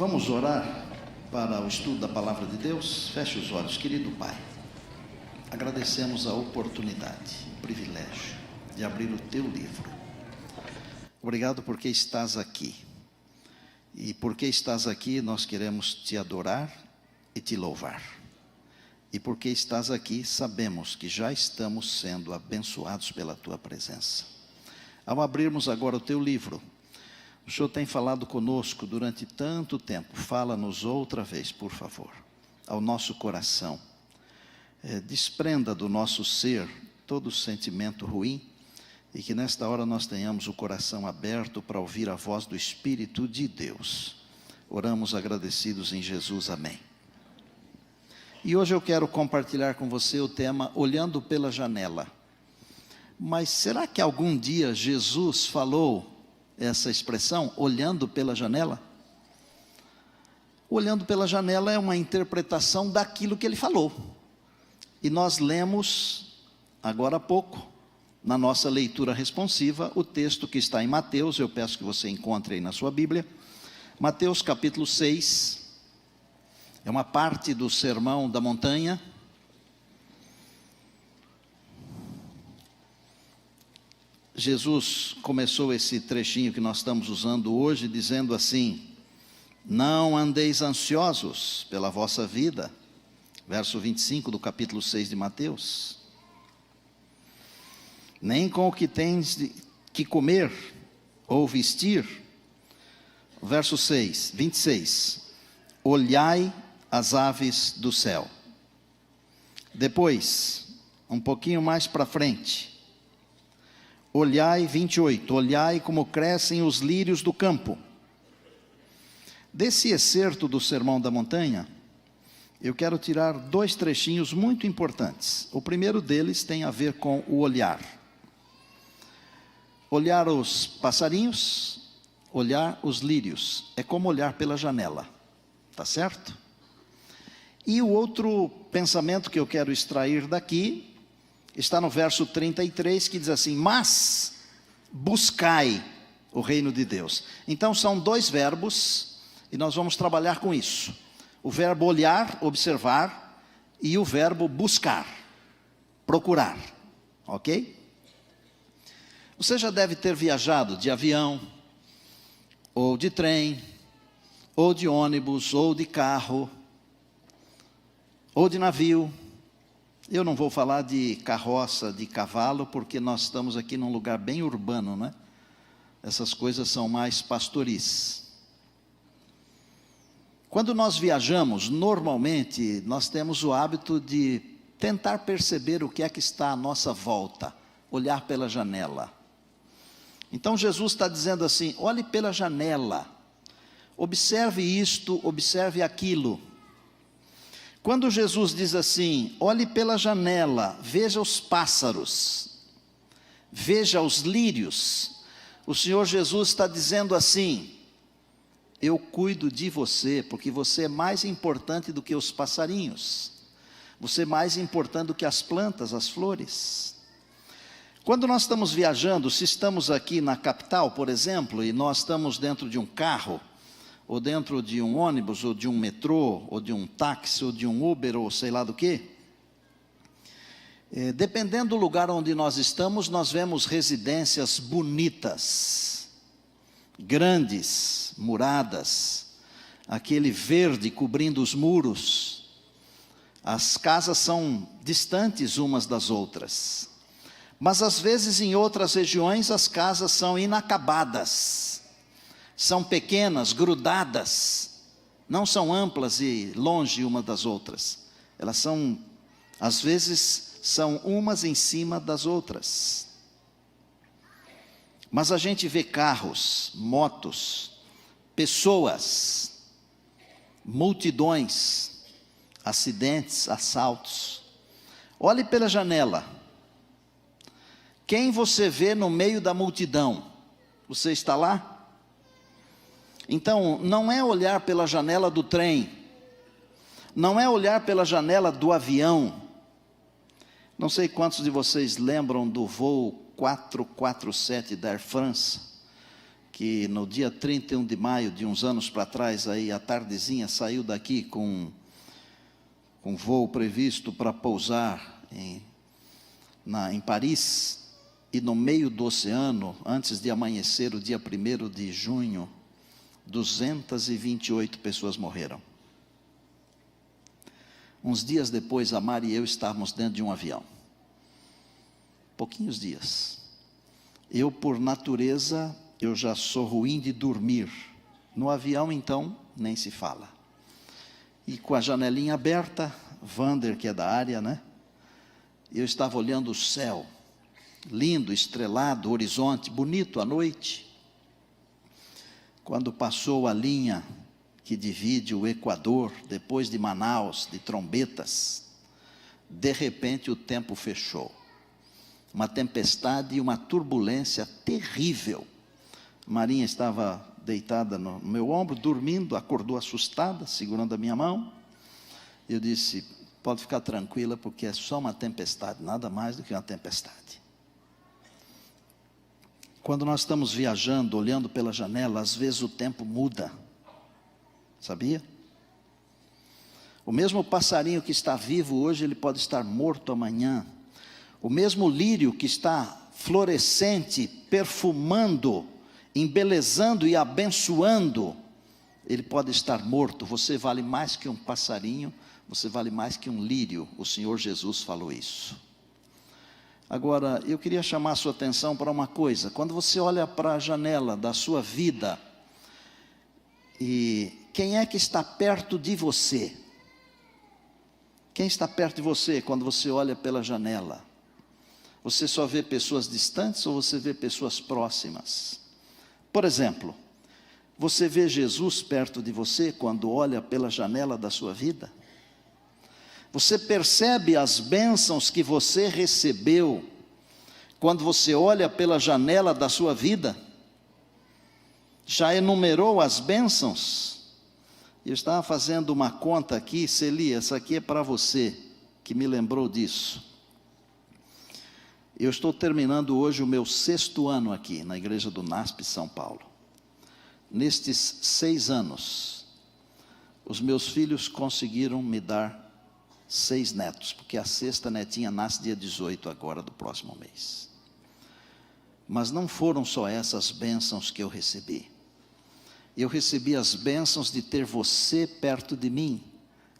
Vamos orar para o estudo da Palavra de Deus? Feche os olhos, querido Pai. Agradecemos a oportunidade, o privilégio de abrir o Teu livro. Obrigado porque estás aqui. E porque estás aqui, nós queremos Te adorar e Te louvar. E porque estás aqui, sabemos que já estamos sendo abençoados pela Tua presença. Ao abrirmos agora o Teu livro, o Senhor tem falado conosco durante tanto tempo. Fala-nos outra vez, por favor, ao nosso coração. Desprenda do nosso ser todo sentimento ruim e que nesta hora nós tenhamos o coração aberto para ouvir a voz do Espírito de Deus. Oramos agradecidos em Jesus, amém. E hoje eu quero compartilhar com você o tema Olhando pela Janela. Mas será que algum dia Jesus falou essa expressão, olhando pela janela? Olhando pela janela é uma interpretação daquilo que ele falou. E nós lemos, agora há pouco, na nossa leitura responsiva, o texto que está em Mateus. Eu peço que você encontre aí na sua Bíblia. Mateus capítulo 6, é uma parte do Sermão da Montanha. Jesus começou esse trechinho que nós estamos usando hoje, dizendo assim: não andeis ansiosos pela vossa vida, verso 25 do capítulo 6 de Mateus, nem com o que tens que comer ou vestir, verso 26, olhai as aves do céu. Depois, um pouquinho mais para frente, olhai, 28, olhai como crescem os lírios do campo. Desse excerto do Sermão da Montanha, eu quero tirar dois trechinhos muito importantes. O primeiro deles tem a ver com o olhar. Olhar os passarinhos, olhar os lírios, é como olhar pela janela, tá certo? E o outro pensamento que eu quero extrair daqui está no verso 33, que diz assim: mas buscai o reino de Deus. Então são dois verbos, e nós vamos trabalhar com isso. O verbo olhar, observar, e o verbo buscar, procurar, ok? Você já deve ter viajado de avião, ou de trem, ou de ônibus, ou de carro, ou de navio. Eu não vou falar de carroça, de cavalo, porque nós estamos aqui num lugar bem urbano, né? Essas coisas são mais pastoris. Quando nós viajamos, normalmente, nós temos o hábito de tentar perceber o que é que está à nossa volta, olhar pela janela. Então Jesus está dizendo assim: olhe pela janela, observe isto, observe aquilo. Quando Jesus diz assim, olhe pela janela, veja os pássaros, veja os lírios, o Senhor Jesus está dizendo assim: eu cuido de você, porque você é mais importante do que os passarinhos, você é mais importante do que as plantas, as flores. Quando nós estamos viajando, se estamos aqui na capital, por exemplo, e nós estamos dentro de um carro, ou dentro de um ônibus, ou de um metrô, ou de um táxi, ou de um Uber, ou sei lá do que, dependendo do lugar onde nós estamos, nós vemos residências bonitas, grandes, muradas, aquele verde cobrindo os muros. As casas são distantes umas das outras, mas às vezes em outras regiões as casas são inacabadas, são pequenas, grudadas, não são amplas e longe uma das outras. Elas são, às vezes, são umas em cima das outras. Mas a gente vê carros, motos, pessoas, multidões, acidentes, assaltos. Olhe pela janela. Quem você vê no meio da multidão? Você está lá? Então, não é olhar pela janela do trem, não é olhar pela janela do avião. Não sei quantos de vocês lembram do voo 447 da Air France, que no dia 31 de maio, de uns anos para trás, aí, à tardezinha, saiu daqui com voo previsto para pousar em Paris, e no meio do oceano, antes de amanhecer, o dia 1º de junho, 228 pessoas morreram. Uns dias depois, a Mari e eu estávamos dentro de um avião. Pouquinhos dias. Eu, por natureza, eu já sou ruim de dormir. No avião, então, nem se fala. E com a janelinha aberta, Vander, que é da área, né? Eu estava olhando o céu, lindo, estrelado, horizonte, bonito à noite. Quando passou a linha que divide o Equador, depois de Manaus, de trombetas, de repente o tempo fechou. Uma tempestade e uma turbulência terrível. Marinha estava deitada no meu ombro, dormindo, acordou assustada, segurando a minha mão. Eu disse, pode ficar tranquila, porque é só uma tempestade, nada mais do que uma tempestade. Quando nós estamos viajando, olhando pela janela, às vezes o tempo muda. Sabia? O mesmo passarinho que está vivo hoje, ele pode estar morto amanhã. O mesmo lírio que está florescente, perfumando, embelezando e abençoando, ele pode estar morto. Você vale mais que um passarinho, você vale mais que um lírio. O Senhor Jesus falou isso. Agora, eu queria chamar a sua atenção para uma coisa. Quando você olha para a janela da sua vida, e quem é que está perto de você? Quem está perto de você quando você olha pela janela? Você só vê pessoas distantes ou você vê pessoas próximas? Por exemplo, você vê Jesus perto de você quando olha pela janela da sua vida? Você percebe as bênçãos que você recebeu quando você olha pela janela da sua vida? Já enumerou as bênçãos? Eu estava fazendo uma conta aqui, Celi, essa aqui é para você, que me lembrou disso. Eu estou terminando hoje o meu 6º ano aqui, na igreja do NASP São Paulo. Nestes 6 anos, os meus filhos conseguiram me dar 6 netos, porque a 6ª netinha nasce dia 18 agora do próximo mês. Mas não foram só essas bênçãos que eu recebi. Eu recebi as bênçãos de ter você perto de mim.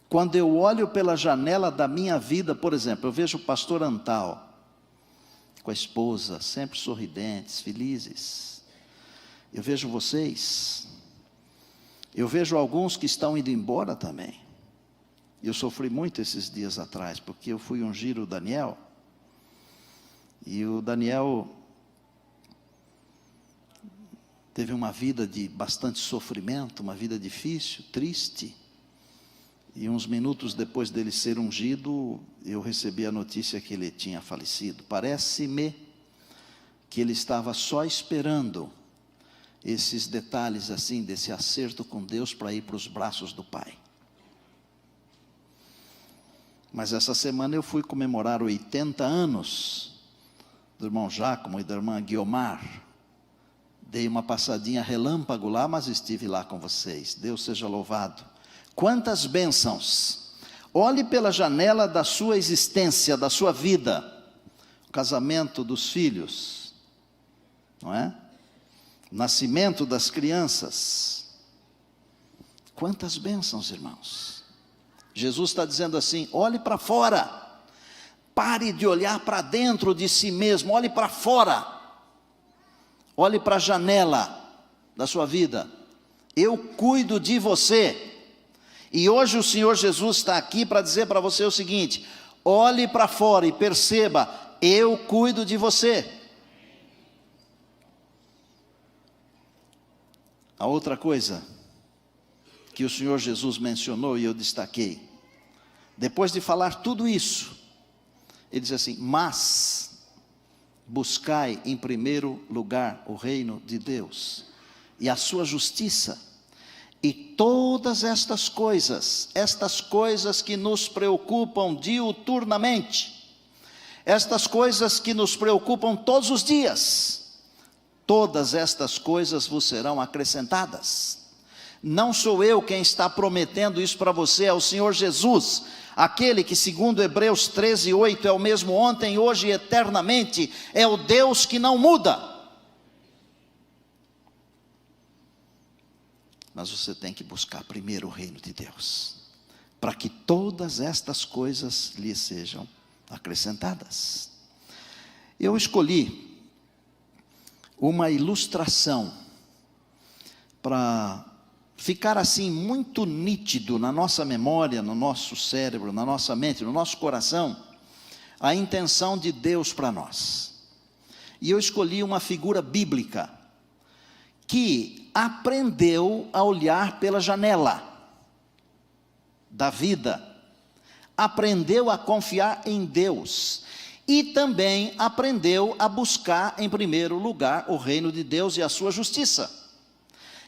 Quando eu olho pela janela da minha vida, por exemplo, eu vejo o pastor Antal, com a esposa, sempre sorridentes, felizes. Eu vejo vocês. Eu vejo alguns que estão indo embora também. Eu sofri muito esses dias atrás, porque eu fui ungir o Daniel. E o Daniel teve uma vida de bastante sofrimento, uma vida difícil, triste. E uns minutos depois dele ser ungido, eu recebi a notícia que ele tinha falecido. Parece-me que ele estava só esperando esses detalhes assim, desse acerto com Deus para ir para os braços do Pai. Mas essa semana eu fui comemorar 80 anos do irmão Giacomo e da irmã Guiomar. Dei uma passadinha relâmpago lá, mas estive lá com vocês. Deus seja louvado. Quantas bênçãos! Olhe pela janela da sua existência, da sua vida. O casamento dos filhos, não é? O nascimento das crianças. Quantas bênçãos, irmãos! Jesus está dizendo assim, olhe para fora. Pare de olhar para dentro de si mesmo, olhe para fora. Olhe para a janela da sua vida. Eu cuido de você. E hoje o Senhor Jesus está aqui para dizer para você o seguinte: olhe para fora e perceba, eu cuido de você. A outra coisa que o Senhor Jesus mencionou e eu destaquei, depois de falar tudo isso, ele diz assim, mas buscai em primeiro lugar o reino de Deus e a sua justiça, e todas estas coisas que nos preocupam diuturnamente, estas coisas que nos preocupam todos os dias, todas estas coisas vos serão acrescentadas. Não sou eu quem está prometendo isso para você, é o Senhor Jesus, aquele que, segundo Hebreus 13:8, é o mesmo ontem, hoje e eternamente, é o Deus que não muda. Mas você tem que buscar primeiro o reino de Deus, para que todas estas coisas lhe sejam acrescentadas. Eu escolhi uma ilustração para ficar assim muito nítido na nossa memória, no nosso cérebro, na nossa mente, no nosso coração, a intenção de Deus para nós. E eu escolhi uma figura bíblica que aprendeu a olhar pela janela da vida, aprendeu a confiar em Deus e também aprendeu a buscar em primeiro lugar o reino de Deus e a sua justiça.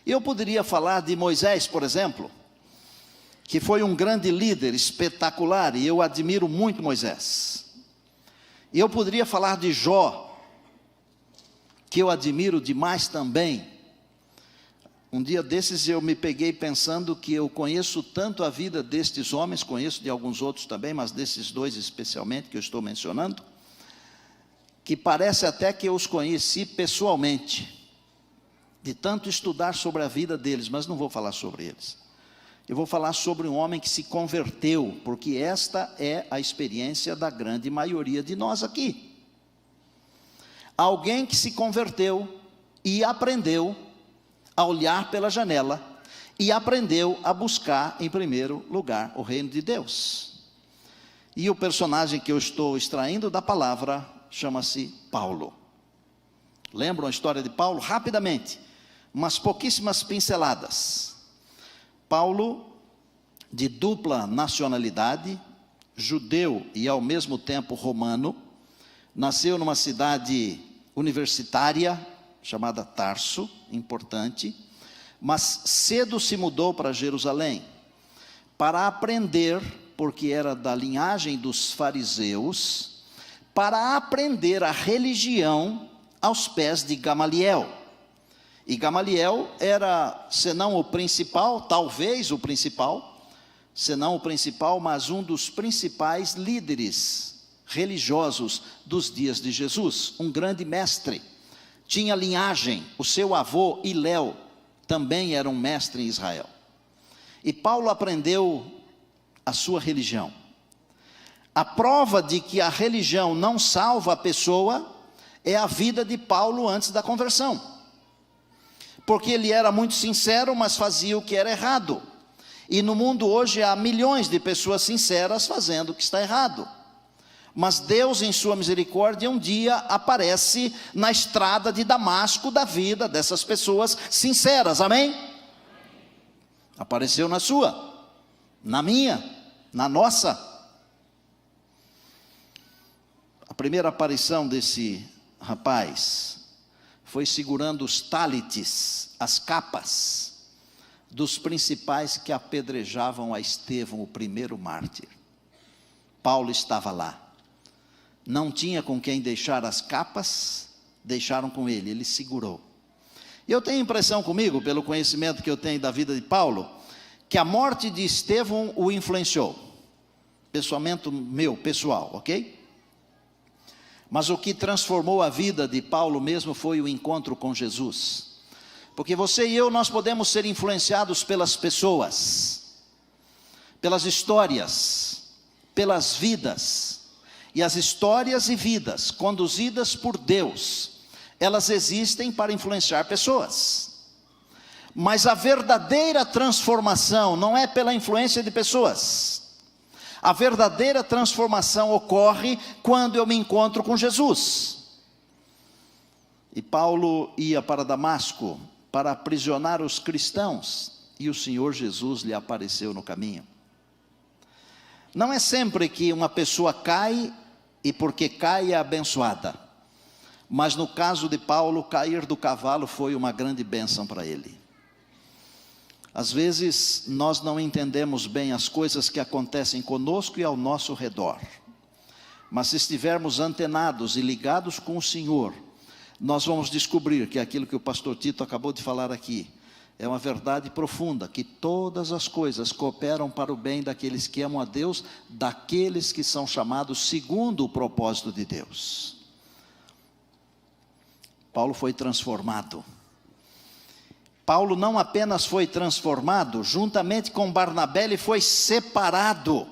Eu poderia falar de Moisés, por exemplo, que foi um grande líder, espetacular, e eu admiro muito Moisés. E eu poderia falar de Jó, que eu admiro demais também. Um dia desses eu me peguei pensando que eu conheço tanto a vida destes homens, conheço de alguns outros também, mas desses dois especialmente que eu estou mencionando, que parece até que eu os conheci pessoalmente, de tanto estudar sobre a vida deles, mas não vou falar sobre eles. Eu vou falar sobre um homem que se converteu, porque esta é a experiência da grande maioria de nós aqui. Alguém que se converteu e aprendeu a olhar pela janela e aprendeu a buscar em primeiro lugar o reino de Deus. E o personagem que eu estou extraindo da palavra chama-se Paulo. Lembram a história de Paulo? Rapidamente, umas pouquíssimas pinceladas. Paulo, de dupla nacionalidade, judeu e ao mesmo tempo romano, nasceu numa cidade universitária chamada Tarso, importante, mas cedo se mudou para Jerusalém para aprender, porque era da linhagem dos fariseus, para aprender a religião aos pés de Gamaliel. E Gamaliel era, senão o principal, talvez o principal, senão o principal, mas um dos principais líderes religiosos dos dias de Jesus, um grande mestre. Tinha linhagem, o seu avô Iléu também era um mestre em Israel. E Paulo aprendeu a sua religião. A prova de que a religião não salva a pessoa é a vida de Paulo antes da conversão. Porque ele era muito sincero, mas fazia o que era errado. E no mundo hoje há milhões de pessoas sinceras fazendo o que está errado. Mas Deus, em sua misericórdia, um dia aparece na estrada de Damasco da vida dessas pessoas sinceras, amém? Apareceu na sua, na minha, na nossa. A primeira aparição desse rapaz foi segurando os tálites, as capas, dos principais que apedrejavam a Estevão, o primeiro mártir. Paulo estava lá. Não tinha com quem deixar as capas, deixaram com ele, ele segurou. Eu tenho impressão comigo, pelo conhecimento que eu tenho da vida de Paulo, que a morte de Estevão o influenciou. Pensamento meu, pessoal, ok? Mas o que transformou a vida de Paulo mesmo foi o encontro com Jesus. Porque você e eu, nós podemos ser influenciados pelas pessoas, pelas histórias, pelas vidas. E as histórias e vidas conduzidas por Deus, elas existem para influenciar pessoas. Mas a verdadeira transformação não é pela influência de pessoas. A verdadeira transformação ocorre quando eu me encontro com Jesus. E Paulo ia para Damasco para aprisionar os cristãos, e o Senhor Jesus lhe apareceu no caminho. Não é sempre que uma pessoa cai, e porque cai é abençoada. Mas no caso de Paulo, cair do cavalo foi uma grande bênção para ele. Às vezes, nós não entendemos bem as coisas que acontecem conosco e ao nosso redor. Mas se estivermos antenados e ligados com o Senhor, nós vamos descobrir que aquilo que o pastor Tito acabou de falar aqui é uma verdade profunda, que todas as coisas cooperam para o bem daqueles que amam a Deus, daqueles que são chamados segundo o propósito de Deus. Paulo foi transformado. Paulo não apenas foi transformado, juntamente com Barnabé ele foi separado.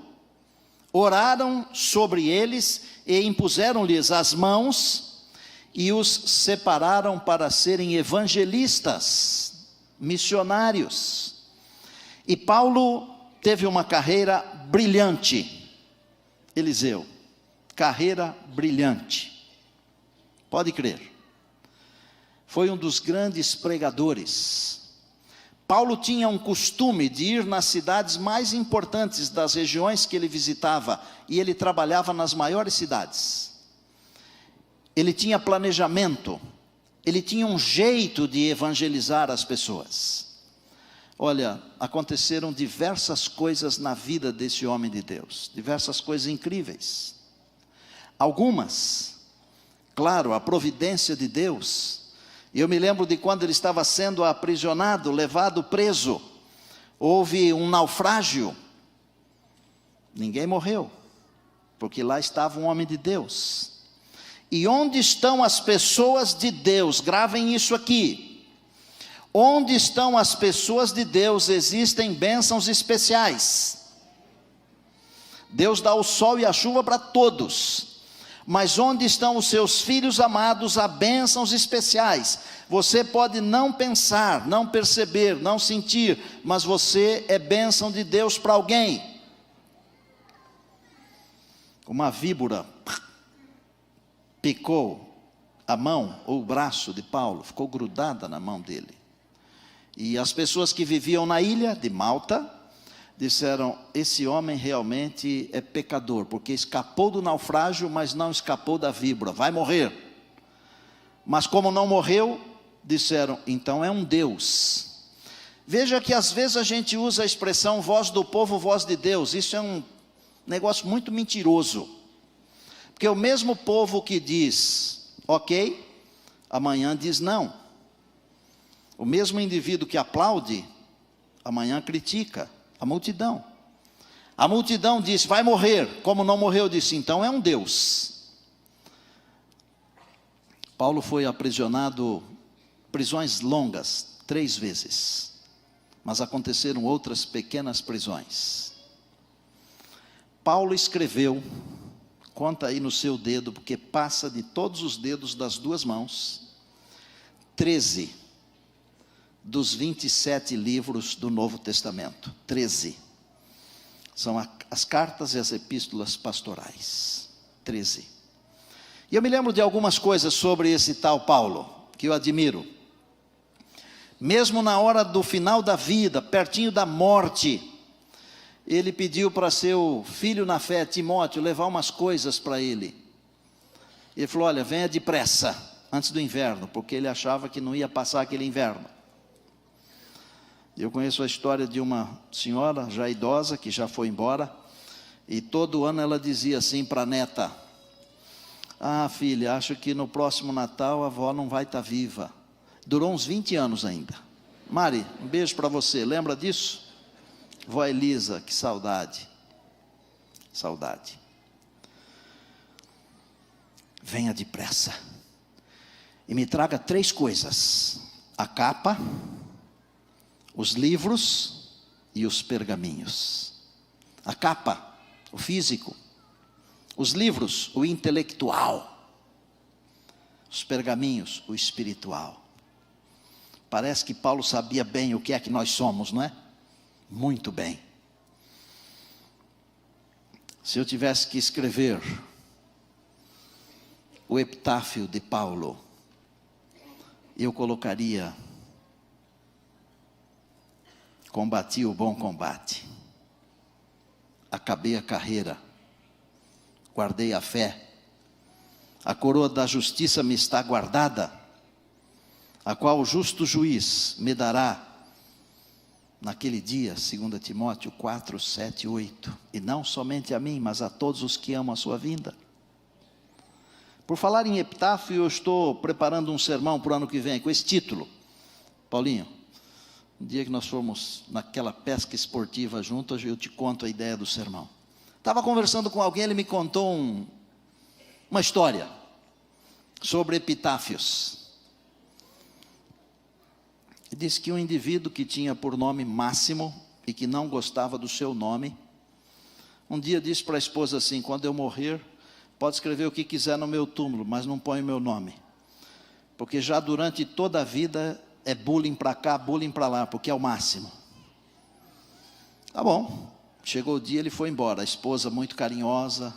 Oraram sobre eles e impuseram-lhes as mãos e os separaram para serem evangelistas, missionários. E Paulo teve uma carreira brilhante. Eliseu, carreira brilhante. Pode crer. Foi um dos grandes pregadores. Paulo tinha um costume de ir nas cidades mais importantes das regiões que ele visitava, e ele trabalhava nas maiores cidades. Ele tinha planejamento, ele tinha um jeito de evangelizar as pessoas. Olha, aconteceram diversas coisas na vida desse homem de Deus, diversas coisas incríveis. Algumas, claro, a providência de Deus. Eu me lembro de quando ele estava sendo aprisionado, levado preso. Houve um naufrágio. Ninguém morreu, porque lá estava um homem de Deus. E onde estão as pessoas de Deus? Gravem isso aqui. Onde estão as pessoas de Deus, existem bênçãos especiais. Deus dá o sol e a chuva para todos. Mas onde estão os seus filhos amados, há bênçãos especiais. Você pode não pensar, não perceber, não sentir, mas você é bênção de Deus para alguém. Uma víbora picou a mão ou o braço de Paulo, ficou grudada na mão dele. E as pessoas que viviam na ilha de Malta disseram: esse homem realmente é pecador, porque escapou do naufrágio, mas não escapou da víbora, vai morrer. Mas como não morreu, disseram: então é um Deus. Veja que às vezes a gente usa a expressão voz do povo, voz de Deus. Isso é um negócio muito mentiroso, porque o mesmo povo que diz ok, amanhã diz não. O mesmo indivíduo que aplaude, amanhã critica. A multidão disse: vai morrer. Como não morreu, disse: então é um Deus. Paulo foi aprisionado, prisões longas, 3 vezes. Mas aconteceram outras pequenas prisões. Paulo escreveu, conta aí no seu dedo, porque passa de todos os dedos das 2 mãos, 13 dos 27 livros do Novo Testamento. 13. São as cartas e as epístolas pastorais. 13. E eu me lembro de algumas coisas sobre esse tal Paulo, que eu admiro. Mesmo na hora do final da vida, pertinho da morte, ele pediu para seu filho na fé, Timóteo, levar umas coisas para ele. Ele falou: olha, venha depressa, antes do inverno, porque ele achava que não ia passar aquele inverno. Eu conheço a história de uma senhora já idosa, que já foi embora, e todo ano ela dizia assim para a neta: ah, filha, acho que no próximo Natal a avó não vai estar viva. Durou uns 20 anos ainda. Mari, um beijo para você, lembra disso? Vó Elisa, que saudade. Saudade. Venha depressa e me traga 3 coisas: a capa, os livros e os pergaminhos. A capa, o físico. Os livros, o intelectual. Os pergaminhos, o espiritual. Parece que Paulo sabia bem o que é que nós somos, não é? Muito bem. Se eu tivesse que escrever o epitáfio de Paulo, eu colocaria: combati o bom combate, acabei a carreira, guardei a fé, a coroa da justiça me está guardada, a qual o justo juiz me dará naquele dia, 2 Timóteo 4, 7 e 8, e não somente a mim, mas a todos os que amam a sua vinda. Por falar em epitáfio, eu estou preparando um sermão para o ano que vem, com esse título. Paulinho, um dia que nós formos naquela pesca esportiva juntos, eu te conto a ideia do sermão. Estava conversando com alguém, ele me contou uma história sobre epitáfios. Ele disse que um indivíduo que tinha por nome Máximo e que não gostava do seu nome, um dia disse para a esposa assim: quando eu morrer, pode escrever o que quiser no meu túmulo, mas não põe o meu nome, porque já durante toda a vida é bullying para cá, bullying para lá, porque é o Máximo. Tá bom, chegou o dia, ele foi embora, a esposa muito carinhosa: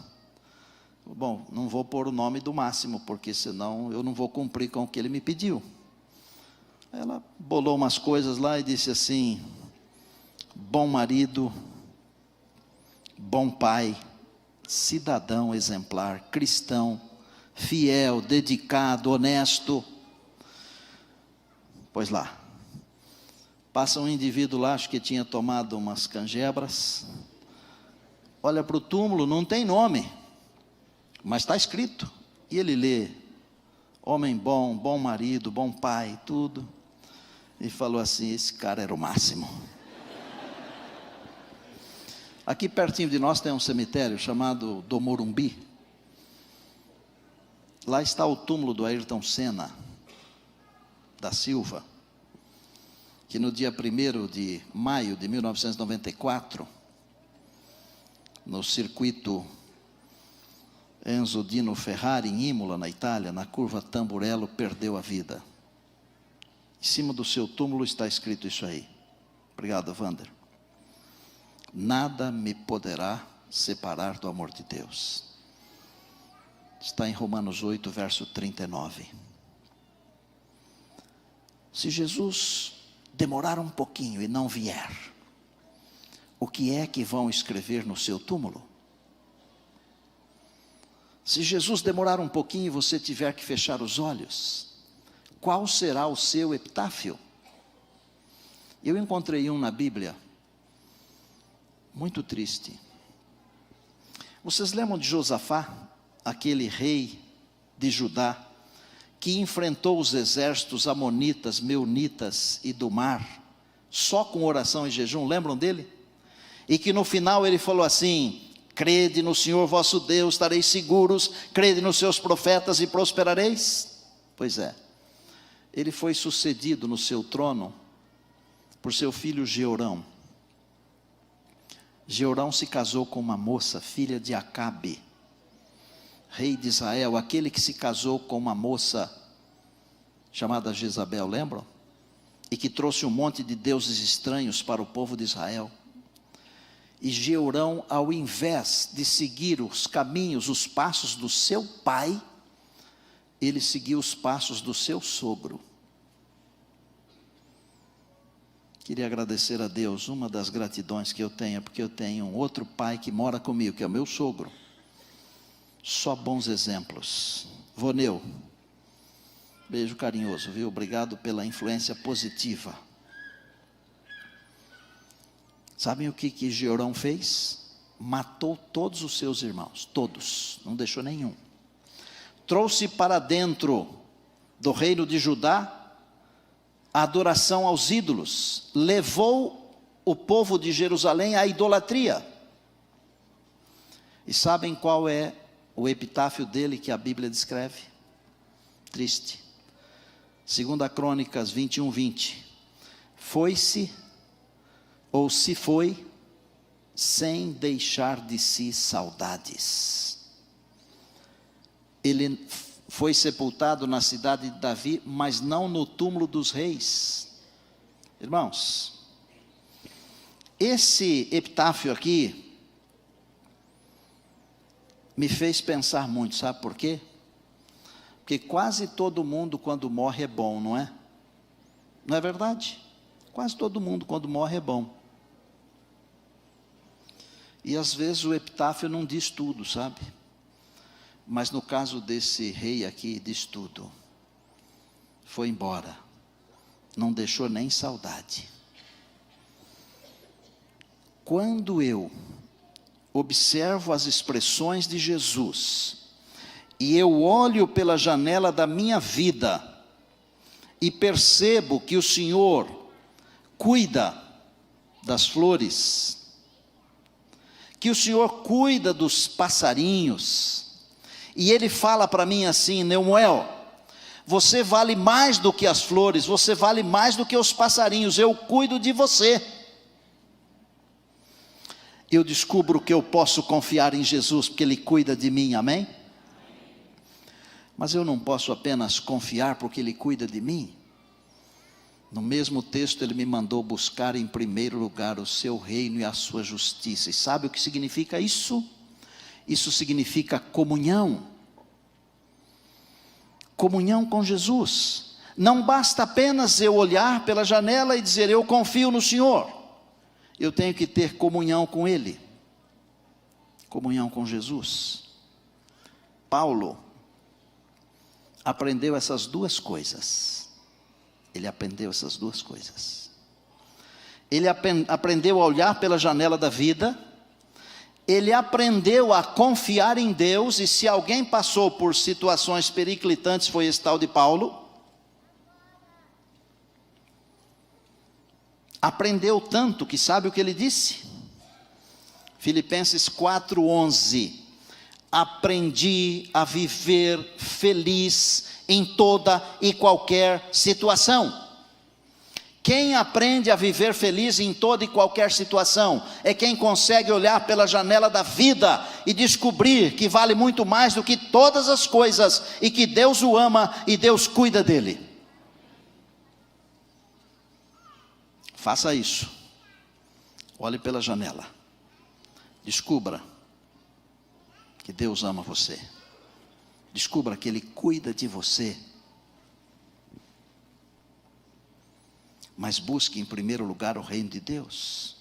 bom, não vou pôr o nome do Máximo, porque senão eu não vou cumprir com o que ele me pediu. Ela bolou umas coisas lá e disse assim: bom marido, bom pai, cidadão exemplar, cristão, fiel, dedicado, honesto. Pois lá, passa um indivíduo lá, acho que tinha tomado umas canjebras, olha para o túmulo, não tem nome, mas está escrito, e ele lê: homem bom, bom marido, bom pai, tudo, e falou assim: esse cara era o Máximo. Aqui pertinho de nós tem um cemitério chamado do Morumbi. Lá está o túmulo do Ayrton Senna da Silva, que no dia 1º de maio de 1994, no circuito Enzo Dino Ferrari, em Imola, na Itália, na curva Tamburello, perdeu a vida. Em cima do seu túmulo está escrito isso aí. Obrigado, Wander. Nada me poderá separar do amor de Deus. Está em Romanos 8, verso 39. Se Jesus demorar um pouquinho e não vier, o que é que vão escrever no seu túmulo? Se Jesus demorar um pouquinho e você tiver que fechar os olhos, qual será o seu epitáfio? Eu encontrei um na Bíblia, muito triste. Vocês lembram de Josafá, aquele rei de Judá, que enfrentou os exércitos amonitas, meunitas e do mar, só com oração e jejum? Lembram dele? E que no final ele falou assim: crede no Senhor vosso Deus, estareis seguros, crede nos seus profetas e prosperareis. Pois é, ele foi sucedido no seu trono por seu filho Jeorão. Jeorão se casou com uma moça, filha de Acabe, rei de Israel, aquele que se casou com uma moça chamada Jezabel, lembram? E que trouxe um monte de deuses estranhos para o povo de Israel. E Jeorão, ao invés de seguir os caminhos, os passos do seu pai, ele seguiu os passos do seu sogro. Queria agradecer a Deus, uma das gratidões que eu tenho é porque eu tenho um outro pai que mora comigo, que é o meu sogro. Só bons exemplos. Voneu, beijo carinhoso, viu? Obrigado pela influência positiva. Sabem o que Jeorão fez? Matou todos os seus irmãos, todos, não deixou nenhum. Trouxe para dentro do reino de Judá a adoração aos ídolos, levou o povo de Jerusalém à idolatria. E sabem qual é o epitáfio dele que a Bíblia descreve? Triste. 2 Crônicas 21, 20. Foi-se, ou se foi, sem deixar de si saudades. Ele foi sepultado na cidade de Davi, mas não no túmulo dos reis. Irmãos, esse epitáfio aqui me fez pensar muito, sabe por quê? Porque quase todo mundo quando morre é bom, não é? Não é verdade? Quase todo mundo quando morre é bom. E às vezes o epitáfio não diz tudo, sabe? Mas no caso desse rei aqui, diz tudo. Foi embora, não deixou nem saudade. Quando eu observo as expressões de Jesus e eu olho pela janela da minha vida e percebo que o Senhor cuida das flores, que o Senhor cuida dos passarinhos, e Ele fala para mim assim: Neumoel, você vale mais do que as flores, você vale mais do que os passarinhos, eu cuido de você. Eu descubro que eu posso confiar em Jesus, porque Ele cuida de mim, amém? Mas eu não posso apenas confiar porque Ele cuida de mim. No mesmo texto Ele me mandou buscar em primeiro lugar o seu reino e a sua justiça. E sabe o que significa isso? Isso significa comunhão. Comunhão com Jesus. Não basta apenas eu olhar pela janela e dizer eu confio no Senhor. Eu tenho que ter comunhão com Ele. Comunhão com Jesus. Paulo aprendeu essas duas coisas. Ele aprendeu essas duas coisas. Ele aprendeu a olhar pela janela da vida. Ele aprendeu a confiar em Deus. E se alguém passou por situações periclitantes, foi esse tal de Paulo. Aprendeu tanto que sabe o que ele disse? Filipenses 4:11. Aprendi a viver feliz em toda e qualquer situação. Quem aprende a viver feliz em toda e qualquer situação é quem consegue olhar pela janela da vida e descobrir que vale muito mais do que todas as coisas e que Deus o ama e Deus cuida dele. Faça isso. Olhe pela janela. Descubra que Deus ama você. Descubra que Ele cuida de você. Mas busque em primeiro lugar o reino de Deus.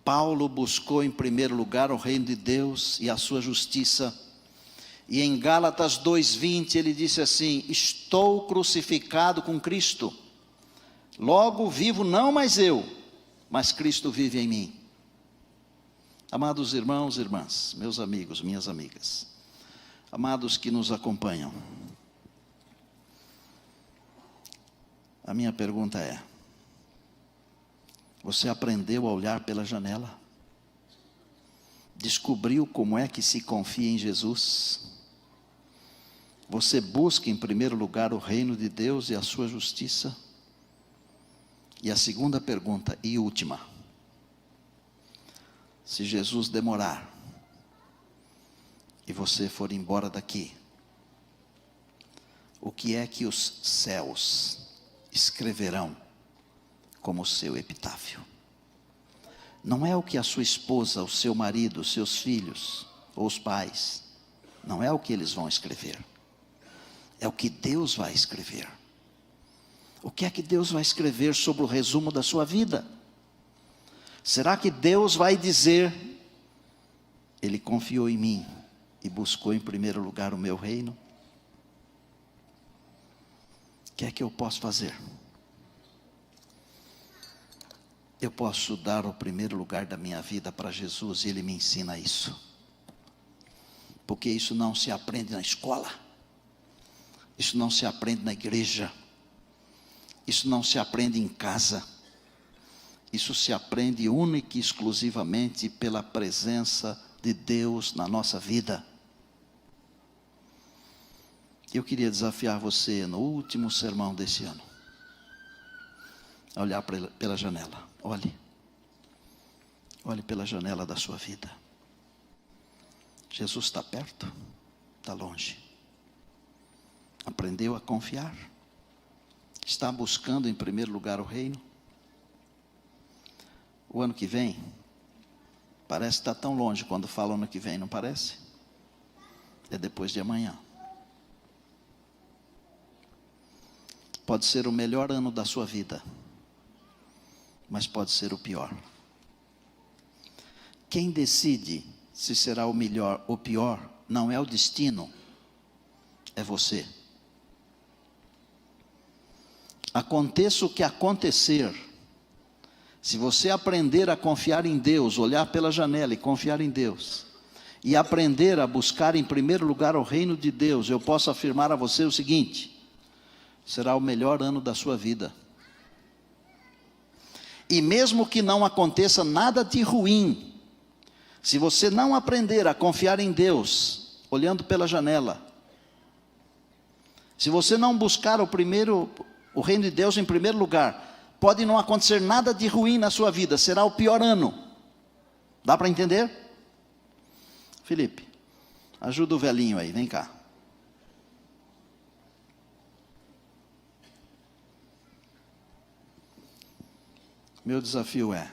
Paulo buscou em primeiro lugar o reino de Deus e a sua justiça. E em Gálatas 2:20 ele disse assim: estou crucificado com Cristo. Logo vivo não mais eu, mas Cristo vive em mim. Amados irmãos e irmãs, meus amigos, minhas amigas, amados que nos acompanham, a minha pergunta é: você aprendeu a olhar pela janela? Descobriu como é que se confia em Jesus? Você busca em primeiro lugar o reino de Deus e a sua justiça? E a segunda pergunta, e última: se Jesus demorar e você for embora daqui, o que é que os céus escreverão como seu epitáfio? Não é o que a sua esposa, o seu marido, os seus filhos, ou os pais, não é o que eles vão escrever, é o que Deus vai escrever. O que é que Deus vai escrever sobre o resumo da sua vida? Será que Deus vai dizer: Ele confiou em mim e buscou em primeiro lugar o meu reino? O que é que eu posso fazer? Eu posso dar o primeiro lugar da minha vida para Jesus e Ele me ensina isso. Porque isso não se aprende na escola. Isso não se aprende na igreja. Isso não se aprende em casa. Isso se aprende única e exclusivamente pela presença de Deus na nossa vida. Eu queria desafiar você no último sermão desse ano a olhar pela janela. Olhe pela janela da sua vida. Jesus está perto? Está longe? Aprendeu a confiar? Está buscando em primeiro lugar o reino? O ano que vem parece estar tão longe quando fala ano que vem, não parece? É depois de amanhã. Pode ser o melhor ano da sua vida, mas pode ser o pior. Quem decide se será o melhor ou pior não é o destino, é você. Aconteça o que acontecer, se você aprender a confiar em Deus, olhar pela janela e confiar em Deus, e aprender a buscar em primeiro lugar o reino de Deus, eu posso afirmar a você o seguinte: será o melhor ano da sua vida. E mesmo que não aconteça nada de ruim, se você não aprender a confiar em Deus, olhando pela janela, se você não buscar o reino de Deus em primeiro lugar, pode não acontecer nada de ruim na sua vida, será o pior ano. Dá para entender? Felipe, ajuda o velhinho aí, vem cá. Meu desafio é,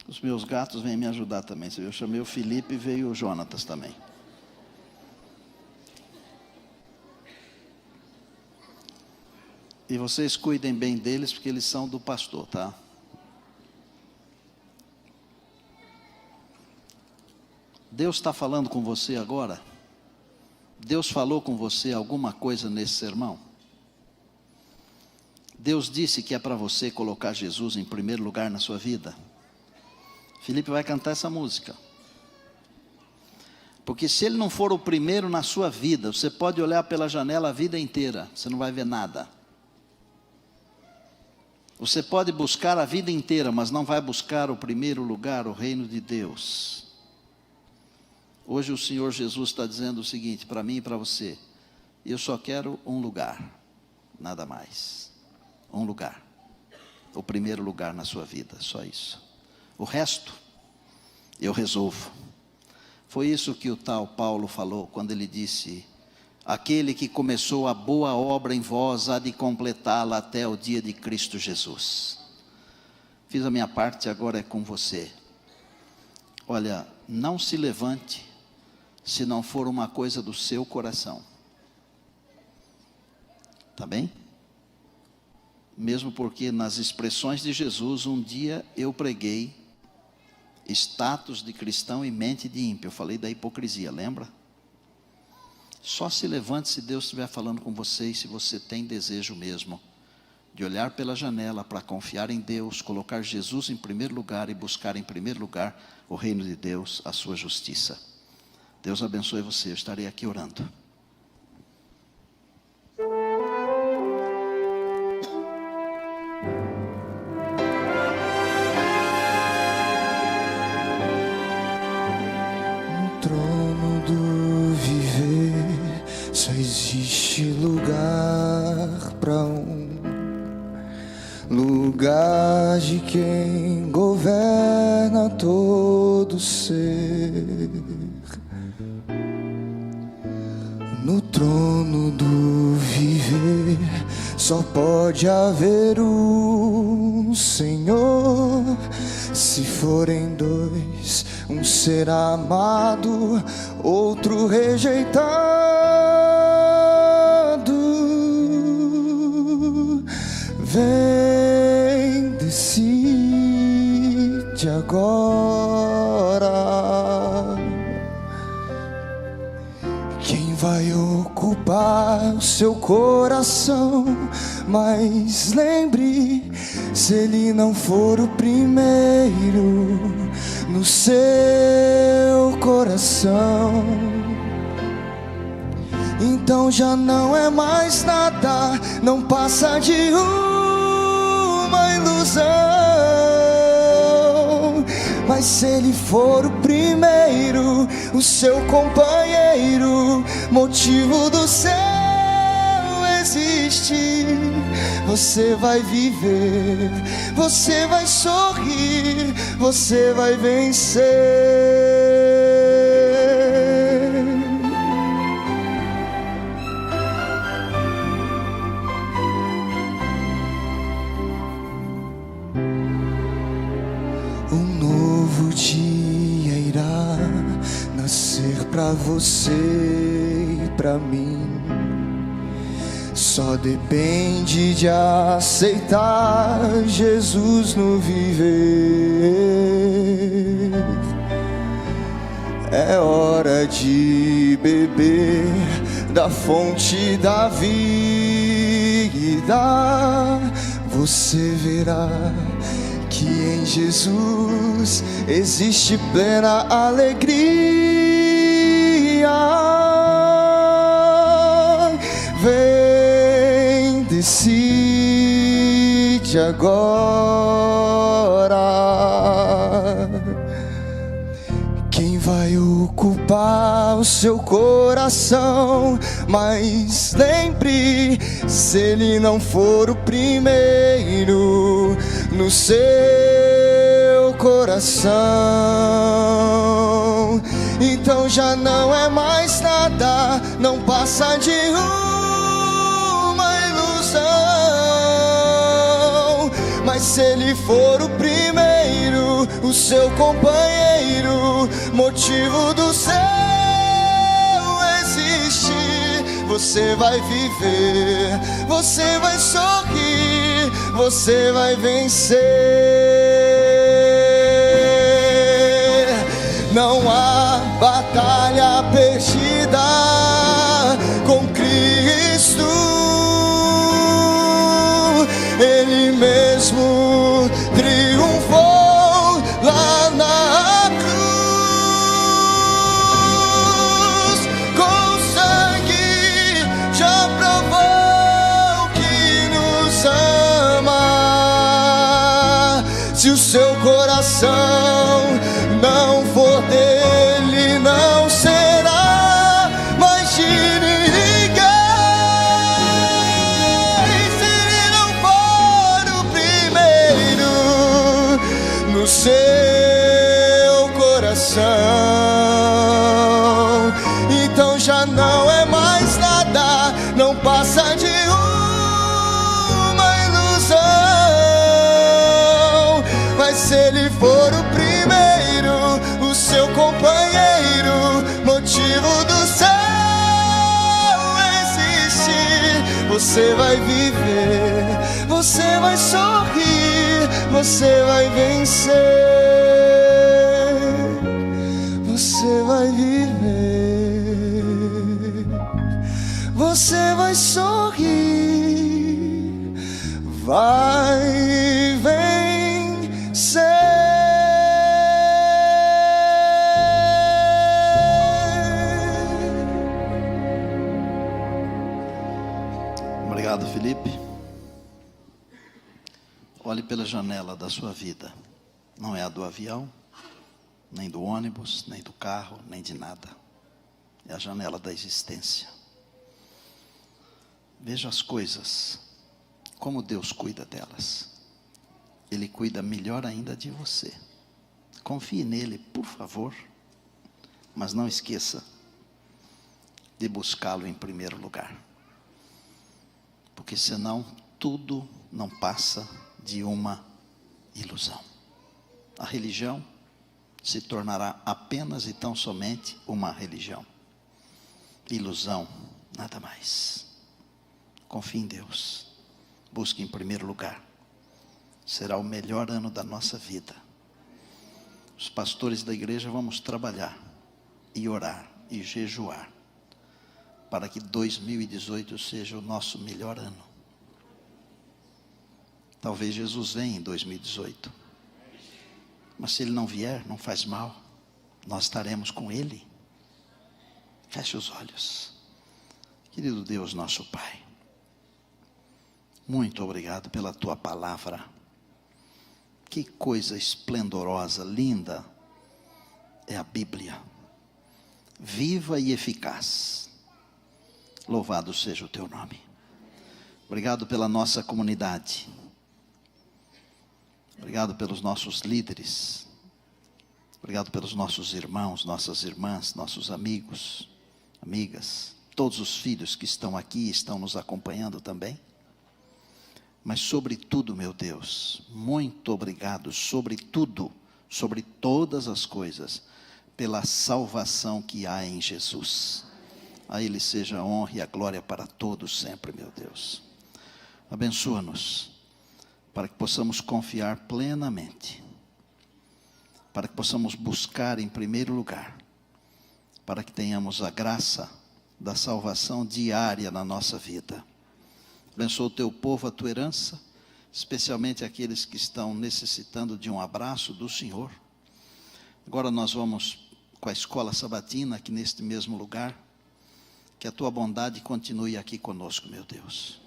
os meus gatos vêm me ajudar também. Eu chamei o Felipe e veio o Jonatas também. E vocês cuidem bem deles, porque eles são do pastor, tá? Deus está falando com você agora? Deus falou com você alguma coisa nesse sermão? Deus disse que é para você colocar Jesus em primeiro lugar na sua vida? Felipe vai cantar essa música. Porque se ele não for o primeiro na sua vida, você pode olhar pela janela a vida inteira, você não vai ver nada. Você pode buscar a vida inteira, mas não vai buscar o primeiro lugar, o reino de Deus. Hoje o Senhor Jesus está dizendo o seguinte para mim e para você: eu só quero um lugar, nada mais. Um lugar, o primeiro lugar na sua vida, só isso. O resto, eu resolvo. Foi isso que o tal Paulo falou, quando ele disse: aquele que começou a boa obra em vós, há de completá-la até o dia de Cristo Jesus. Fiz a minha parte, agora é com você. Olha, não se levante, se não for uma coisa do seu coração. Tá bem? Mesmo porque nas expressões de Jesus, um dia eu preguei status de cristão e mente de ímpio. Eu falei da hipocrisia, lembra? Só se levante se Deus estiver falando com você e se você tem desejo mesmo de olhar pela janela para confiar em Deus, colocar Jesus em primeiro lugar e buscar em primeiro lugar o reino de Deus, a sua justiça. Deus abençoe você, eu estarei aqui orando. Só existe lugar para lugar de quem governa todo ser. No trono do viver só pode haver um Senhor. Se forem dois, um será amado, outro rejeitado. Vem, decide agora quem vai ocupar o seu coração. Mas lembre, se ele não for o primeiro no seu coração, então já não é mais nada, não passa de uma ilusão. Mas se ele for o primeiro, o seu companheiro, motivo do seu existir, você vai viver, você vai sorrir, você vai vencer. Dia irá nascer pra você e pra mim. Só depende de aceitar Jesus no viver. É hora de beber da fonte da vida. Você verá que que em Jesus existe plena alegria. Vem, decide agora. Quem vai ocupar o seu coração? Mas lembre, se ele não for o primeiro no seu coração, então já não é mais nada, não passa de uma ilusão. Mas se ele for o primeiro, o seu companheiro, motivo do seu existir, você vai viver, você vai sorrir, você vai vencer. Não há batalha perdida com Cristo. Ele mesmo triunfou lá na cruz. Com sangue já provou que nos ama. Se o seu coração não for dele, não será mais de ninguém. Se ele não for o primeiro no seu coração, então já não é mais nada, não passa de uma ilusão. Mas se ele for o primeiro, o seu companheiro, motivo do seu existir, você vai viver, você vai sorrir, você vai vencer, você vai viver, você vai sorrir, vai vencer. Obrigado, Felipe. Olhe pela janela da sua vida. Não é a do avião, nem do ônibus, nem do carro, nem de nada. É a janela da existência. Veja as coisas, como Deus cuida delas. Ele cuida melhor ainda de você. Confie nele, por favor. Mas não esqueça de buscá-lo em primeiro lugar. Porque senão tudo não passa de uma ilusão. A religião se tornará apenas e tão somente uma religião. Ilusão, nada mais. Confie em Deus. Busque em primeiro lugar. Será o melhor ano da nossa vida. Os pastores da igreja vamos trabalhar e orar e jejuar para que 2018 seja o nosso melhor ano. Talvez Jesus venha em 2018. Mas se ele não vier, não faz mal. Nós estaremos com ele. Feche os olhos. Querido Deus, nosso Pai, muito obrigado pela tua palavra. Que coisa esplendorosa, linda é a Bíblia. Viva e eficaz. Louvado seja o teu nome. Obrigado pela nossa comunidade. Obrigado pelos nossos líderes. Obrigado pelos nossos irmãos, nossas irmãs, nossos amigos, amigas. Todos os filhos que estão aqui, estão nos acompanhando também. Mas sobretudo, meu Deus, muito obrigado, sobretudo, sobre todas as coisas, pela salvação que há em Jesus. A Ele seja a honra e a glória para todos sempre, meu Deus. Abençoa-nos, para que possamos confiar plenamente, para que possamos buscar em primeiro lugar, para que tenhamos a graça da salvação diária na nossa vida. Abençoa o teu povo, a tua herança, especialmente aqueles que estão necessitando de um abraço do Senhor. Agora nós vamos com a escola sabatina aqui neste mesmo lugar. Que a tua bondade continue aqui conosco, meu Deus.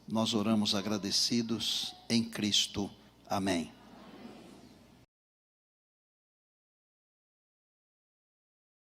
Nós oramos agradecidos em Cristo. Amém.